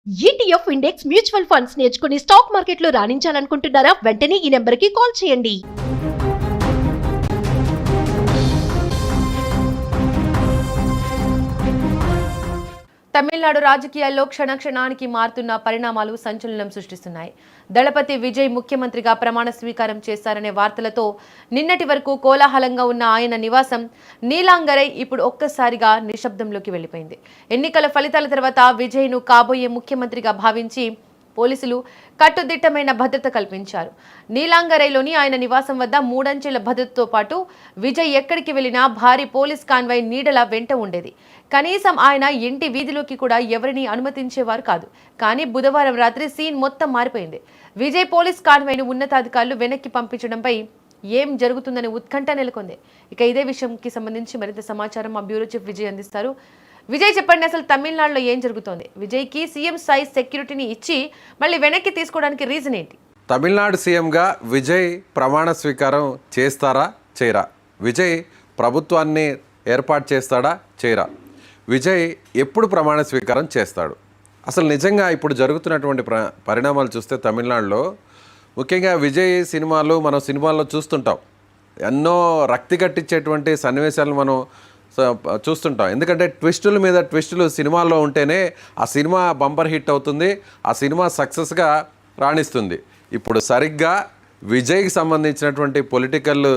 ETF index mutual funds నేర్చుకుని stock మార్కెట్లో రాణించాలనుకుంటున్నారా? వెంటనే ఈ నెంబర్కి కాల్ చేయండి. తమిళనాడు రాజకీయాల్లో క్షణక్షణానికి మారుతున్న పరిణామాలు సంచలనం సృష్టిస్తున్నాయి. దళపతి విజయ్ ముఖ్యమంత్రిగా ప్రమాణ స్వీకారం చేశారనే వార్తలతో నిన్నటి వరకు కోలాహలంగా ఉన్న ఆయన నివాసం నీలాంగరై ఇప్పుడు ఒక్కసారిగా నిశ్శబ్దంలోకి వెళ్లిపోయింది. ఎన్నికల ఫలితాల తర్వాత విజయ్ను కాబోయే ముఖ్యమంత్రిగా భావించి పోలీసులు కట్టుదిట్టమైన భద్రత కల్పించారు. నీలాంగరైలోని ఆయన నివాసం వద్ద 3 అంచెల భద్రతతో పాటు విజయ్ ఎక్కడికి వెళ్లినా భారీ పోలీస్ కాన్వాయ్ నీడల వెంట ఉండేది. కనీసం ఆయన ఇంటి వీధిలోకి కూడా ఎవరిని అనుమతించేవారు కాదు. కానీ బుధవారం రాత్రి సీన్ మొత్తం మారిపోయింది. విజయ్ పోలీస్ కాన్వాయ్ను ఉన్నతాధికారులు వెనక్కి పంపించడంపై ఏం జరుగుతుందనే ఉత్కంఠ నెలకొంది. ఇక ఇదే విషయంకి సంబంధించి మరింత సమాచారం మా బ్యూరో చీఫ్ విజయ్ అందిస్తారు. విజయ్ చెప్పండి, అసలు తమిళనాడులో ఏం జరుగుతోంది? విజయ్కి సీఎం స్థాయి సెక్యూరిటీని ఇచ్చి మళ్ళీ వెనక్కి తీసుకోవడానికి రీజన్ ఏంటి? తమిళనాడు సీఎంగా విజయ్ ప్రమాణ స్వీకారం చేస్తారా చేయరా? విజయ్ ప్రభుత్వాన్ని ఏర్పాటు చేస్తాడా చేయరా? విజయ్ ఎప్పుడు ప్రమాణ స్వీకారం చేస్తాడు? అసలు నిజంగా ఇప్పుడు జరుగుతున్నటువంటి పరిణామాలు చూస్తే తమిళనాడులో ముఖ్యంగా విజయ్ సినిమాలు మనం సినిమాల్లో చూస్తుంటాం. ఎన్నో రక్తి కట్టించేటువంటి సన్నివేశాలను మనం చూస్తుంటాం. ఎందుకంటే ట్విస్టుల మీద ట్విస్టులు సినిమాల్లో ఉంటేనే ఆ సినిమా బంపర్ హిట్ అవుతుంది, ఆ సినిమా సక్సెస్గా రాణిస్తుంది. ఇప్పుడు సరిగ్గా విజయ్కి సంబంధించినటువంటి పొలిటికల్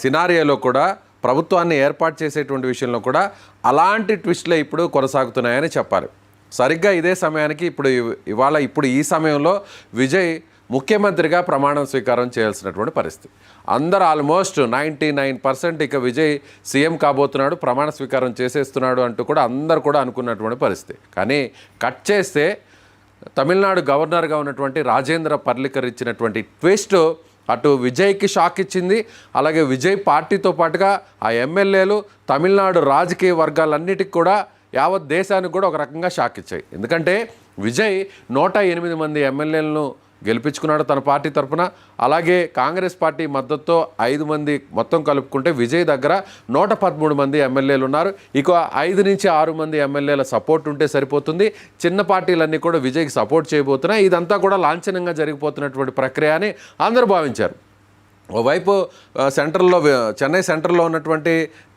సినారియోలో కూడా ప్రభుత్వాన్ని ఏర్పాటు చేసేటువంటి విషయంలో కూడా అలాంటి ట్విస్టులే ఇప్పుడు కొనసాగుతున్నాయని చెప్పాలి. సరిగ్గా ఇదే సమయానికి ఇప్పుడు ఈ సమయంలో విజయ్ ముఖ్యమంత్రిగా ప్రమాణ స్వీకారం చేయాల్సినటువంటి పరిస్థితి. అందరూ ఆల్మోస్ట్ 99% ఇక విజయ్ సీఎం కాబోతున్నాడు, ప్రమాణ స్వీకారం చేసేస్తున్నాడు అంటూ కూడా అందరు కూడా అనుకున్నటువంటి పరిస్థితి. కానీ కట్ చేస్తే తమిళనాడు గవర్నర్గా ఉన్నటువంటి రాజేంద్ర పర్లికర్ ఇచ్చినటువంటి ట్విస్ట్ అటు విజయ్కి షాక్ ఇచ్చింది. అలాగే విజయ్ పార్టీతో పాటుగా ఆ ఎమ్మెల్యేలు, తమిళనాడు రాజకీయ వర్గాలన్నిటికీ కూడా యావత్ దేశానికి కూడా ఒక రకంగా షాక్ ఇచ్చాయి. ఎందుకంటే విజయ్ 108 మంది ఎమ్మెల్యేలను గెలిపించుకున్నాడు తన పార్టీ తరఫున. అలాగే కాంగ్రెస్ పార్టీ మద్దతుతో 5 మంది మొత్తం కలుపుకుంటే విజయ్ దగ్గర 113 మంది ఎమ్మెల్యేలు ఉన్నారు. ఇక 5 నుంచి 6 మంది ఎమ్మెల్యేల సపోర్ట్ ఉంటే సరిపోతుంది. చిన్న పార్టీలన్నీ కూడా విజయ్కి సపోర్ట్ చేయబోతున్నాయి. ఇదంతా కూడా లాంఛనంగా జరిగిపోతున్నటువంటి ప్రక్రియ అని అందరూ భావించారు. ఓవైపు చెన్నై సెంట్రల్లో ఉన్నటువంటి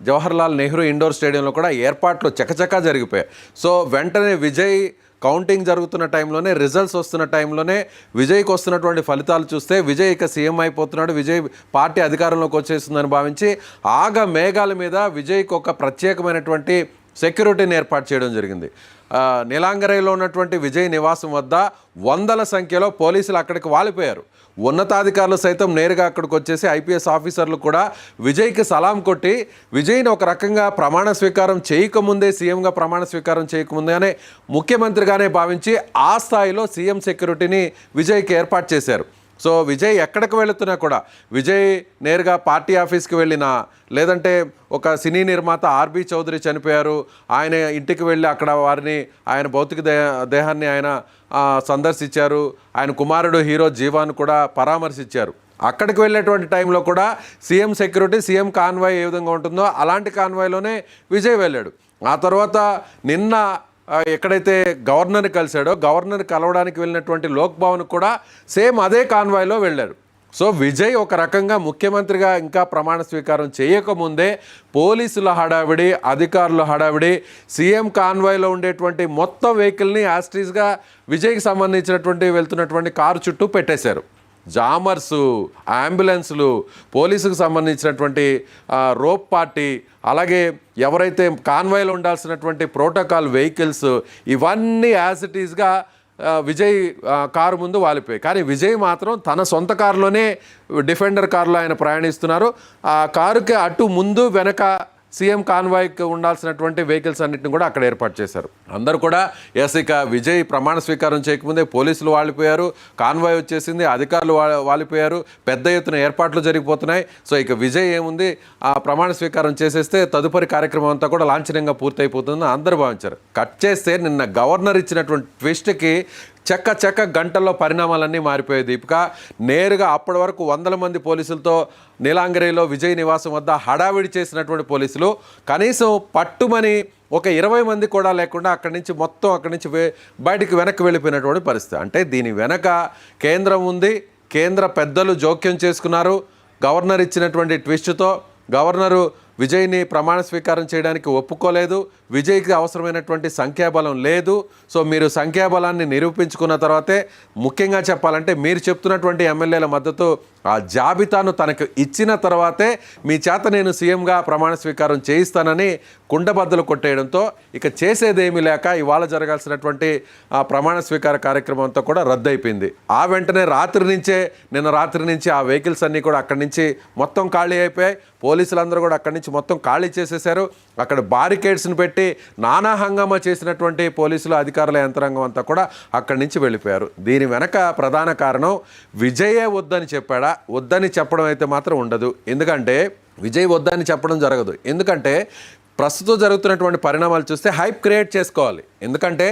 జవహర్లాల్ నెహ్రూ ఇండోర్ స్టేడియంలో కూడా ఏర్పాట్లు చకచకా జరిగిపోయాయి. సో వెంటనే విజయ్ కౌంటింగ్ జరుగుతున్న టైంలోనే, రిజల్ట్స్ వస్తున్న టైంలోనే విజయ్కి వస్తున్నటువంటి ఫలితాలు చూస్తే విజయ్ ఇక సీఎం అయిపోతున్నాడు, విజయ్ పార్టీ అధికారంలోకి వచ్చేస్తుందని భావించి మేఘాల మీద విజయ్కి ఒక ప్రత్యేకమైనటువంటి సెక్యూరిటీని ఏర్పాటు చేయడం జరిగింది. నీలాంగరైలో ఉన్నటువంటి విజయ్ నివాసం వద్ద వందల సంఖ్యలో పోలీసులు అక్కడికి వాలిపోయారు. ఉన్నతాధికారులు సైతం నేరుగా అక్కడికి వచ్చేసి ఐపీఎస్ ఆఫీసర్లు కూడా విజయ్కి సలాం కొట్టి విజయ్ని ఒక రకంగా ప్రమాణ స్వీకారం చేయకముందే, సీఎంగా ప్రమాణ స్వీకారం చేయకముందేనే ముఖ్యమంత్రిగానే భావించి ఆ స్థాయిలో సీఎం సెక్యూరిటీని విజయ్కి ఏర్పాటు చేశారు. సో విజయ్ ఎక్కడికి వెళుతున్నా కూడా, విజయ్ నేరుగా పార్టీ ఆఫీస్కి వెళ్ళినా, లేదంటే ఒక సినీ నిర్మాత ఆర్బీ చౌదరి చనిపోయారు, ఆయన ఇంటికి వెళ్ళి అక్కడ ఆయన భౌతిక దేహాన్ని ఆయన సందర్శించారు. ఆయన కుమారుడు హీరో జీవాను కూడా పరామర్శించారు. అక్కడికి వెళ్ళేటువంటి టైంలో కూడా సీఎం సెక్యూరిటీ, సీఎం కాన్వాయ్ ఏ విధంగా ఉంటుందో అలాంటి కాన్వాయ్లోనే విజయ్ వెళ్ళాడు. ఆ తర్వాత నిన్న ఎక్కడైతే గవర్నర్ని కలిశాడో, గవర్నర్ కలవడానికి వెళ్ళినటువంటి లోక్ భవన్కి కూడా సేమ్ అదే కాన్వాయ్లో వెళ్ళారు. సో విజయ్ ఒక రకంగా ముఖ్యమంత్రిగా ఇంకా ప్రమాణ స్వీకారం చేయకముందే పోలీసుల హడావిడి, అధికారుల హడావిడి, సీఎం కాన్వాయ్లో ఉండేటువంటి మొత్తం వెహికల్ని యాస్ట్రీస్గా విజయ్కి సంబంధించినటువంటి వెళ్తున్నటువంటి కారు చుట్టూ పెట్టేశారు. జామర్సు, అంబులెన్సులు, పోలీసుకు సంబంధించినటువంటి రోప్ పార్టీ, అలాగే ఎవరైతే కాన్వాయ్లో ఉండాల్సినటువంటి ప్రోటోకాల్ వెహికల్స్, ఇవన్నీ యాజ్ ఇట్ ఈస్గా విజయ్ కారు ముందు వాలిపోయాయి. కానీ విజయ్ మాత్రం తన సొంత కారులోనే, డిఫెండర్ కారులో ఆయన ప్రయాణిస్తున్నారు. ఆ కారుకి అటు ముందు వెనక సీఎం కాన్వాయ్కి ఉండాల్సినటువంటి వెహికల్స్ అన్నింటిని కూడా అక్కడ ఏర్పాటు చేశారు. అందరూ కూడా ఇక విజయ్ ప్రమాణ స్వీకారం చేయకముందే పోలీసులు వాలిపోయారు, కాన్వాయ్ వచ్చేసింది, అధికారులు వాలిపోయారు, పెద్ద ఎత్తున ఏర్పాట్లు జరిగిపోతున్నాయి. సో ఇక విజయ్ ఏముంది, ఆ ప్రమాణ స్వీకారం చేసేస్తే తదుపరి కార్యక్రమం అంతా కూడా లాంఛనంగా పూర్తయిపోతుందని అందరూ భావించారు. కట్ చేస్తే నిన్న గవర్నర్ ఇచ్చినటువంటి ట్విస్ట్కి చెక్క గంటల్లో పరిణామాలన్నీ మారిపోయాయి దీపిక. నేరుగా అప్పటి వరకు వందల మంది పోలీసులతో నీలాంగిరిలో విజయ్ నివాసం వద్ద హడావిడి చేసినటువంటి పోలీసులు కనీసం పట్టుమని ఒక 20 మంది కూడా లేకుండా అక్కడి నుంచి బయటికి వెనక్కి వెళ్ళిపోయినటువంటి పరిస్థితి. అంటే దీని వెనక కేంద్రం ఉంది, కేంద్ర పెద్దలు జోక్యం చేసుకున్నారు. గవర్నర్ ఇచ్చినటువంటి ట్విస్ట్తో గవర్నరు విజయ్ని ప్రమాణ స్వీకారం చేయడానికి ఒప్పుకోలేదు. విజయ్కి అవసరమైనటువంటి సంఖ్యాబలం లేదు. సో మీరు సంఖ్యాబలాన్ని నిరూపించుకున్న తర్వాతే, ముఖ్యంగా చెప్పాలంటే మీరు చెప్తున్నటువంటి ఎమ్మెల్యేల మద్దతు ఆ జాబితాను తనకు ఇచ్చిన తర్వాతే మీ చేత నేను సీఎంగా ప్రమాణ స్వీకారం చేయిస్తానని కుండబద్దలు కొట్టేయడంతో ఇక చేసేదేమీ లేక ఇవాళ జరగాల్సినటువంటి ఆ ప్రమాణ స్వీకార కార్యక్రమం అంతా కూడా రద్దయిపోయింది. ఆ వెంటనే నిన్న రాత్రి నుంచి ఆ వెహికల్స్ అన్నీ కూడా అక్కడి నుంచి మొత్తం ఖాళీ అయిపోయాయి. పోలీసులందరూ కూడా అక్కడి నుంచి మొత్తం ఖాళీ చేసేశారు. అక్కడ బారికేడ్స్ని పెట్టి నానా హంగామా చేసినటువంటి పోలీసులు అధికారుల యంత్రాంగం అంతా కూడా అక్కడి నుంచి వెళ్ళిపోయారు. దీని వెనక ప్రధాన కారణం విజయే వద్దని చెప్పాడా? వద్దని చెప్పడం అయితే మాత్రం ఉండదు. ఎందుకంటే విజయ్ వద్దని చెప్పడం జరగదు. ఎందుకంటే ప్రస్తుతం జరుగుతున్నటువంటి పరిణామాలు చూస్తే హైప్ క్రియేట్ చేసుకోవాలి. ఎందుకంటే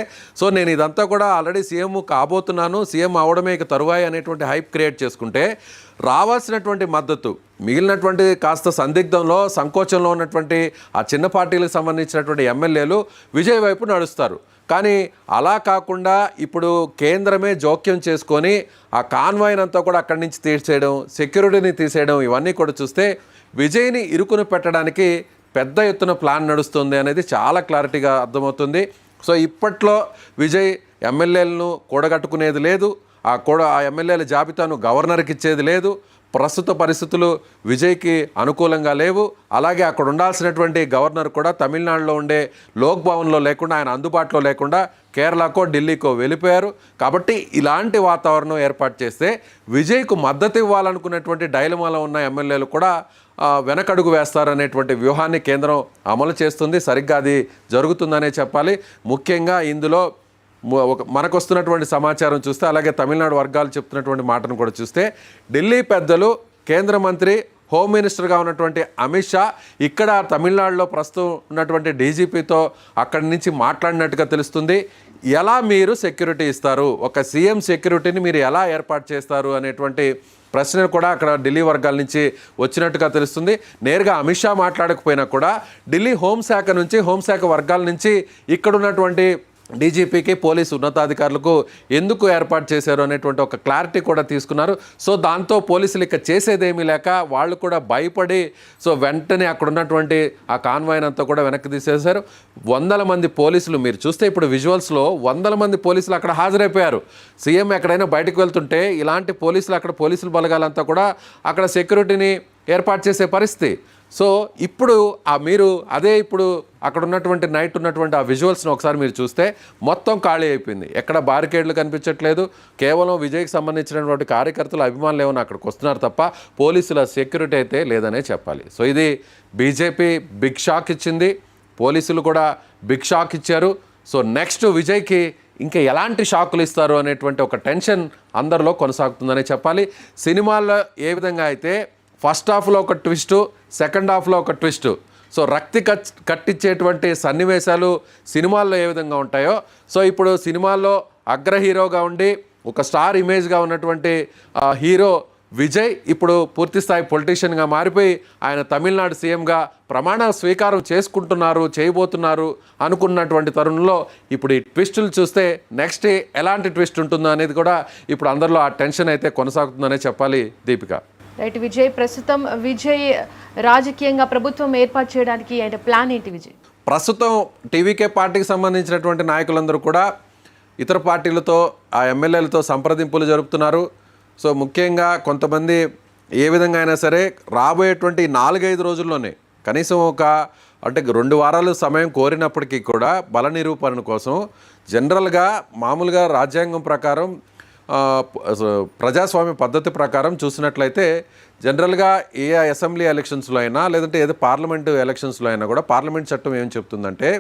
నేను ఇదంతా కూడా ఆల్రెడీ సీఎం కాబోతున్నాను, సీఎం అవడమే ఇక తరువాయి అనేటువంటి హైప్ క్రియేట్ చేసుకుంటే రావాల్సినటువంటి మద్దతు మిగిలినటువంటి కాస్త సందిగ్ధంలో సంకోచంలో ఉన్నటువంటి ఆ చిన్న పార్టీలకు సంబంధించినటువంటి ఎమ్మెల్యేలు విజయ్ వైపు నడుస్తారు. కానీ అలా కాకుండా ఇప్పుడు కేంద్రమే జోక్యం చేసుకొని ఆ కాన్వాయ్ని అంతా కూడా అక్కడి నుంచి తీసేయడం, సెక్యూరిటీని తీసేయడం, ఇవన్నీ కూడా చూస్తే విజయ్ని ఇరుకుని పెట్టడానికి పెద్ద ఎత్తున ప్లాన్ నడుస్తుంది అనేది చాలా క్లారిటీగా అర్థమవుతుంది. సో ఇప్పట్లో విజయ్ ఎమ్మెల్యేలను కూడగట్టుకునేది లేదు, ఆ ఎమ్మెల్యేల జాబితాను గవర్నర్కి ఇచ్చేది లేదు. ప్రస్తుత పరిస్థితులు విజయ్కి అనుకూలంగా లేవు. అలాగే అక్కడ ఉండాల్సినటువంటి గవర్నర్ కూడా తమిళనాడులో ఉండే లోక్ భవన్లో లేకుండా, ఆయన అందుబాటులో లేకుండా కేరళకో ఢిల్లీకో వెళ్ళిపోయారు. కాబట్టి ఇలాంటి వాతావరణం ఏర్పాటు చేస్తే విజయ్కు మద్దతు ఇవ్వాలనుకున్నటువంటి డైలమాలో ఉన్న ఎమ్మెల్యేలు కూడా వెనకడుగు వేస్తారనేటువంటి వ్యూహాన్ని కేంద్రం అమలు చేస్తుంది. సరిగ్గా అది జరుగుతుందనే చెప్పాలి. ముఖ్యంగా ఇందులో మనకు వస్తున్నటువంటి సమాచారం చూస్తే, అలాగే తమిళనాడు వర్గాలు చెప్తున్నటువంటి మాటను కూడా చూస్తే, ఢిల్లీ పెద్దలు, కేంద్ర మంత్రి, హోమ్ మినిస్టర్గా ఉన్నటువంటి అమిత్ షా ఇక్కడ తమిళనాడులో ప్రస్తుతం ఉన్నటువంటి డీజీపీతో అక్కడి నుంచి మాట్లాడినట్టుగా తెలుస్తుంది. ఎలా మీరు సెక్యూరిటీ ఇస్తారు, ఒక సీఎం సెక్యూరిటీని మీరు ఎలా ఏర్పాటు చేస్తారు అనేటువంటి ప్రశ్నలు కూడా అక్కడ ఢిల్లీ వర్గాల నుంచి వచ్చినట్టుగా తెలుస్తుంది. నేరుగా అమిత్ షా మాట్లాడకపోయినా కూడా ఢిల్లీ హోంశాఖ వర్గాల నుంచి ఇక్కడ ఉన్నటువంటి డీజీపీకి, పోలీసు ఉన్నతాధికారులకు ఎందుకు ఏర్పాటు చేశారు అనేటువంటి ఒక క్లారిటీ కూడా తీసుకున్నారు. సో దాంతో పోలీసులు ఇక చేసేదేమీ లేక వాళ్ళు కూడా భయపడి వెంటనే అక్కడ ఉన్నటువంటి ఆ కాన్వాయ్ని అంతా కూడా వెనక్కి తీసేశారు. 100 మంది పోలీసులు మీరు చూస్తే ఇప్పుడు విజువల్స్లో 100 మంది పోలీసులు అక్కడ హాజరైపోయారు. సీఎం ఎక్కడైనా బయటకు వెళ్తుంటే ఇలాంటి పోలీసులు అక్కడ పోలీసులు బలగాలంతా కూడా అక్కడ సెక్యూరిటీని ఏర్పాటు చేసే పరిస్థితి. సో ఇప్పుడు ఇప్పుడు అక్కడ ఉన్నటువంటి నైట్ ఉన్నటువంటి ఆ విజువల్స్ని ఒకసారి మీరు చూస్తే మొత్తం ఖాళీ అయిపోయింది. ఎక్కడ బారికేడ్లు కనిపించట్లేదు. కేవలం విజయ్కి సంబంధించినటువంటి కార్యకర్తలు, అభిమానులు ఏమైనా అక్కడికి వస్తున్నారు తప్ప పోలీసుల సెక్యూరిటీ అయితే లేదనే చెప్పాలి. సో ఇది బీజేపీ బిగ్ షాక్ ఇచ్చింది, పోలీసులు కూడా బిగ్ షాక్ ఇచ్చారు. సో నెక్స్ట్ విజయ్కి ఇంకా ఎలాంటి షాకులు ఇస్తారు అనేటువంటి ఒక టెన్షన్ అందరిలో కొనసాగుతుందనే చెప్పాలి. సినిమాల్లో ఏ విధంగా అయితే ఫస్ట్ హాఫ్లో ఒక ట్విస్టు, సెకండ్ హాఫ్లో ఒక ట్విస్టు, రక్తి కట్టించేటువంటి సన్నివేశాలు సినిమాల్లో ఏ విధంగా ఉంటాయో, ఇప్పుడు సినిమాల్లో అగ్ర హీరోగా ఉండి ఒక స్టార్ ఇమేజ్గా ఉన్నటువంటి హీరో విజయ్ ఇప్పుడు పూర్తిస్థాయి పొలిటీషియన్గా మారిపోయి ఆయన తమిళనాడు సీఎంగా ప్రమాణ స్వీకారం చేయబోతున్నారు అనుకున్నటువంటి తరుణంలో ఇప్పుడు ఈ ట్విస్టులు చూస్తే నెక్స్ట్ ఎలాంటి ట్విస్ట్ ఉంటుందో అనేది కూడా ఇప్పుడు అందరిలో ఆ టెన్షన్ అయితే కొనసాగుతుందనే చెప్పాలి. దీపిక. రైట్ ప్రస్తుతం విజయ్ రాజకీయంగా ప్రభుత్వం ఏర్పాటు చేయడానికి ఆయన ప్లాన్ ఏంటి విజయ్? ప్రస్తుతం టీవీకే పార్టీకి సంబంధించినటువంటి నాయకులందరూ కూడా ఇతర పార్టీలతో, ఆ ఎమ్మెల్యేలతో సంప్రదింపులు జరుపుతున్నారు. ముఖ్యంగా కొంతమంది ఏ విధంగా అయినా సరే రాబోయేటువంటి 4-5 రోజుల్లోనే కనీసం అంటే 2 వారాలు సమయం కోరినప్పటికీ కూడా బల నిరూపణ కోసం జనరల్గా మామూలుగా రాజ్యాంగం ప్రకారం, ప్రజాస్వామ్య పద్ధతి ప్రకారం చూసినట్లయితే జనరల్గా ఏ అసెంబ్లీ ఎలక్షన్స్లో అయినా లేదంటే ఏదో పార్లమెంటు ఎలక్షన్స్లో అయినా కూడా పార్లమెంట్ చట్టం ఏం చెప్తుందంటే,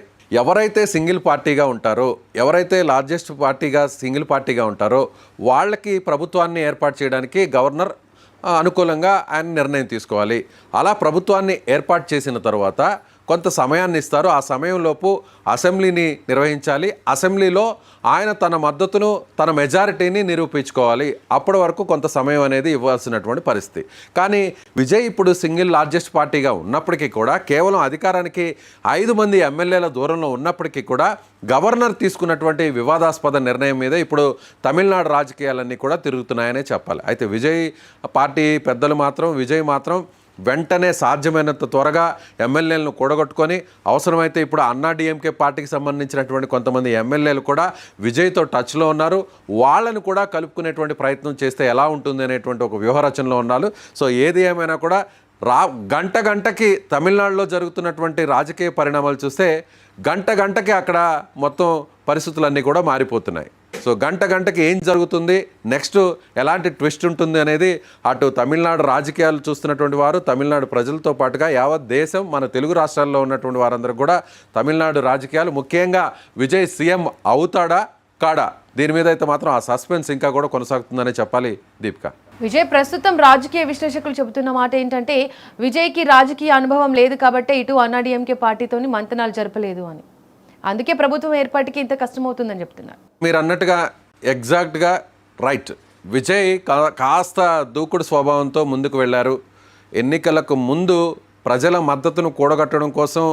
ఎవరైతే సింగిల్ పార్టీగా ఉంటారో, ఎవరైతే లార్జెస్ట్ పార్టీగా సింగిల్ పార్టీగా ఉంటారో వాళ్ళకి ప్రభుత్వాన్ని ఏర్పాటు చేయడానికి గవర్నర్ అనుకూలంగా ఆయన నిర్ణయం తీసుకోవాలి. అలా ప్రభుత్వాన్ని ఏర్పాటు చేసిన తర్వాత కొంత సమయాన్ని ఇస్తారు. ఆ సమయంలోపు అసెంబ్లీని నిర్వహించాలి. అసెంబ్లీలో ఆయన తన మద్దతును, తన మెజారిటీని నిరూపించుకోవాలి. అప్పటి వరకు కొంత సమయం అనేది ఇవ్వాల్సినటువంటి పరిస్థితి. కానీ విజయ్ ఇప్పుడు సింగిల్ లార్జెస్ట్ పార్టీగా ఉన్నప్పటికీ కూడా, కేవలం అధికారానికి 5 మంది ఎమ్మెల్యేల దూరంలో ఉన్నప్పటికీ కూడా, గవర్నర్ తీసుకున్నటువంటి వివాదాస్పద నిర్ణయం మీద ఇప్పుడు తమిళనాడు రాజకీయాలన్నీ కూడా తిరుగుతున్నాయనే చెప్పాలి. అయితే విజయ్ పార్టీ పెద్దలు మాత్రం, విజయ్ మాత్రం వెంటనే సాధ్యమైనంత త్వరగా ఎమ్మెల్యేలను కూడగొట్టుకొని, అవసరమైతే ఇప్పుడు అన్నా డిఎంకే పార్టీకి సంబంధించినటువంటి కొంతమంది ఎమ్మెల్యేలు కూడా విజయ్తో టచ్లో ఉన్నారు. వాళ్ళను కూడా కలుపుకునేటువంటి ప్రయత్నం చేస్తే ఎలా ఉంటుంది అనేటువంటి ఒక వ్యూహరచనలో ఉన్నారు. సో ఏది ఏమైనా కూడా గంటకి తమిళనాడులో జరుగుతున్నటువంటి రాజకీయ పరిణామాలు చూస్తే గంటకి అక్కడ మొత్తం పరిస్థితులన్నీ కూడా మారిపోతున్నాయి. సో గంటకి ఏం జరుగుతుంది, నెక్స్ట్ ఎలాంటి ట్విస్ట్ ఉంటుంది అనేది అటు తమిళనాడు రాజకీయాలు చూస్తున్నటువంటి వారు, తమిళనాడు ప్రజలతో పాటుగా యావత్ దేశం, మన తెలుగు రాష్ట్రాల్లో ఉన్నటువంటి వారందరూ కూడా తమిళనాడు రాజకీయాలు, ముఖ్యంగా విజయ్ సీఎం అవుతాడా కాడా, దీని మీద అయితే మాత్రం ఆ సస్పెన్స్ ఇంకా కూడా కొనసాగుతుందనే చెప్పాలి. దీపిక, విజయ్ ప్రస్తుతం రాజకీయ విశ్లేషకులు చెబుతున్న మాట ఏంటంటే, విజయ్కి రాజకీయ అనుభవం లేదు కాబట్టి ఇటు అన్నాడీఎంకే పార్టీతోని మంతనాలు జరపలేదు అని, అందుకే ప్రభుత్వం ఏర్పాటుకి ఇంత కష్టమవుతుందని చెప్తున్నారు. మీరు అన్నట్టుగా ఎగ్జాక్ట్గా రైట్. విజయ్ కాస్త దూకుడు స్వభావంతో ముందుకు వెళ్ళారు. ఎన్నికలకు ముందు ప్రజల మద్దతును కూడగట్టడం కోసం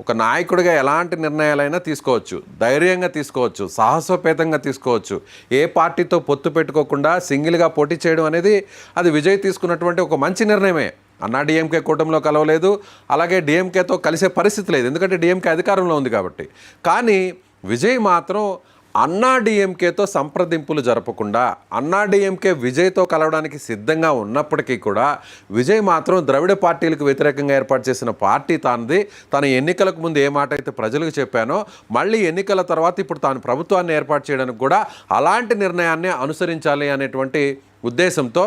ఒక నాయకుడిగా ఎలాంటి నిర్ణయాలైనా తీసుకోవచ్చు, ధైర్యంగా తీసుకోవచ్చు, సాహసోపేతంగా తీసుకోవచ్చు. ఏ పార్టీతో పొత్తు పెట్టుకోకుండా సింగిల్గా పోటీ చేయడం అనేది అది విజయ్ తీసుకున్నటువంటి ఒక మంచి నిర్ణయమే. అన్నా డిఎంకే కూటమిలో కలవలేదు, అలాగే డిఎంకేతో కలిసే పరిస్థితి లేదు, ఎందుకంటే డిఎంకే అధికారంలో ఉంది కాబట్టి. కానీ విజయ్ మాత్రం అన్నా డిఎంకేతో సంప్రదింపులు జరపకుండా, అన్నా డిఎంకే విజయ్తో కలవడానికి సిద్ధంగా ఉన్నప్పటికీ కూడా విజయ్ మాత్రం ద్రవిడ పార్టీలకు వ్యతిరేకంగా ఏర్పాటు చేసిన పార్టీ తానది. తన ఎన్నికలకు ముందు ఏ మాట అయితే ప్రజలకు చెప్పానో, మళ్ళీ ఎన్నికల తర్వాత ఇప్పుడు తాను ప్రభుత్వాన్ని ఏర్పాటు చేయడానికి కూడా అలాంటి నిర్ణయాన్ని అనుసరించాలి అనేటువంటి ఉద్దేశంతో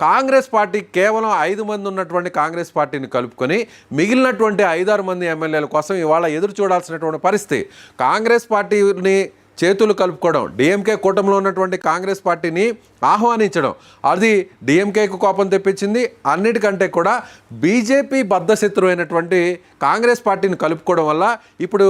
కాంగ్రెస్ పార్టీ కేవలం 5 మంది ఉన్నటువంటి కాంగ్రెస్ పార్టీని కలుపుకొని మిగిలినటువంటి 5-6 మంది ఎమ్మెల్యేల కోసం ఇవాళ ఎదురు చూడాల్సినటువంటి పరిస్థితి. కాంగ్రెస్ పార్టీని చేతులు కలుపుకోవడం, డిఎంకే కూటమిలో ఉన్నటువంటి కాంగ్రెస్ పార్టీని ఆహ్వానించడం, అది డిఎంకేకు కోపం తెప్పించింది. అన్నిటికంటే కూడా బీజేపీ బద్ధశత్రువు అయినటువంటి కాంగ్రెస్ పార్టీని కలుపుకోవడం వల్ల ఇప్పుడు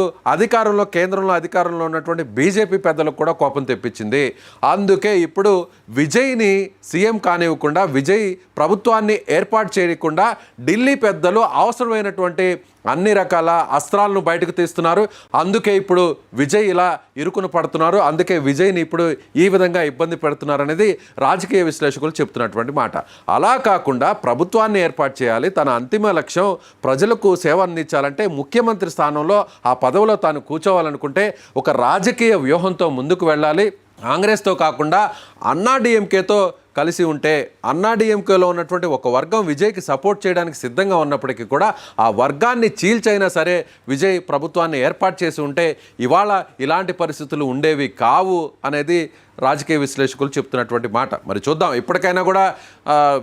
కేంద్రంలో అధికారంలో ఉన్నటువంటి బీజేపీ పెద్దలకు కూడా కోపం తెప్పించింది. అందుకే ఇప్పుడు విజయ్ని సీఎం కానివ్వకుండా, విజయ్ ప్రభుత్వాన్ని ఏర్పాటు చేయకుండా ఢిల్లీ పెద్దలు అవసరమైనటువంటి అన్ని రకాల అస్త్రాలను బయటకు తీస్తున్నారు. అందుకే ఇప్పుడు విజయ్ ఇలా ఇరుకును పడుతున్నారు, అందుకే విజయ్ని ఇప్పుడు ఈ విధంగా ఇబ్బంది పెడుతున్నారు అనేది రాజకీయ విశ్లేషకులు చెప్తున్నటువంటి మాట. అలా కాకుండా ప్రభుత్వాన్ని ఏర్పాటు చేయాలి, తన అంతిమ లక్ష్యం ప్రజలకు సేవ అందించాలంటే ముఖ్యమంత్రి స్థానంలో ఆ పదవిలో తాను కూర్చోవాలనుకుంటే ఒక రాజకీయ వ్యూహంతో ముందుకు వెళ్ళాలి. కాంగ్రెస్తో కాకుండా అన్నా డిఎంకేతో కలిసి ఉంటే, అన్నా డిఎంకేలో ఉన్నటువంటి ఒక వర్గం విజయ్కి సపోర్ట్ చేయడానికి సిద్ధంగా ఉన్నప్పటికీ కూడా ఆ వర్గాన్ని చీల్చైనా సరే విజయ్ ప్రభుత్వాన్ని ఏర్పాటు చేసి ఉంటే ఇవాళ ఇలాంటి పరిస్థితులు ఉండేవి కావు అనేది రాజకీయ విశ్లేషకులు చెప్తున్నటువంటి మాట. మరి చూద్దాం, ఇప్పటికైనా కూడా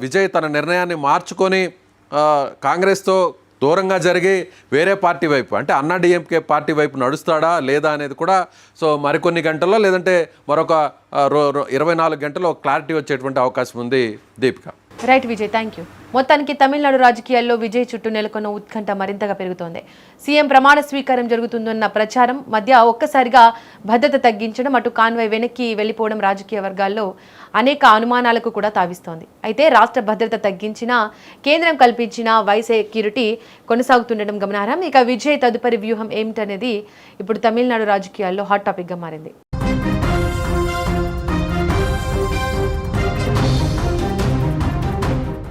విజయ్ తన నిర్ణయాన్ని మార్చుకొని కాంగ్రెస్తో దూరంగా జరిగి వేరే పార్టీ వైపు, అంటే అన్నా డిఎంకే పార్టీ వైపు నడుస్తాడా లేదా అనేది కూడా సో మరికొన్ని గంటల్లో, లేదంటే మరొక 24 గంటల్లో క్లారిటీ వచ్చేటువంటి అవకాశం ఉంది. Deepika, right Vijay, thank you. మొత్తానికి తమిళనాడు రాజకీయాల్లో విజయ్ చుట్టూ నెలకొన్న ఉత్కంఠ మరింతగా పెరుగుతోంది. సీఎం ప్రమాణ స్వీకారం జరుగుతుందన్న ప్రచారం మధ్య ఒక్కసారిగా భద్రత తగ్గించడం, అటు కాన్వాయ్ వెనక్కి వెళ్లిపోవడం రాజకీయ వర్గాల్లో అనేక అనుమానాలకు కూడా తావిస్తోంది. అయితే రాష్ట్ర భద్రత తగ్గించినా కేంద్రం కల్పించిన సెక్యూరిటీ కొనసాగుతుండడం గమనార్హం. ఇక విజయ్ తదుపరి వ్యూహం ఏమిటనేది ఇప్పుడు తమిళనాడు రాజకీయాల్లో హాట్ టాపిక్గా మారింది.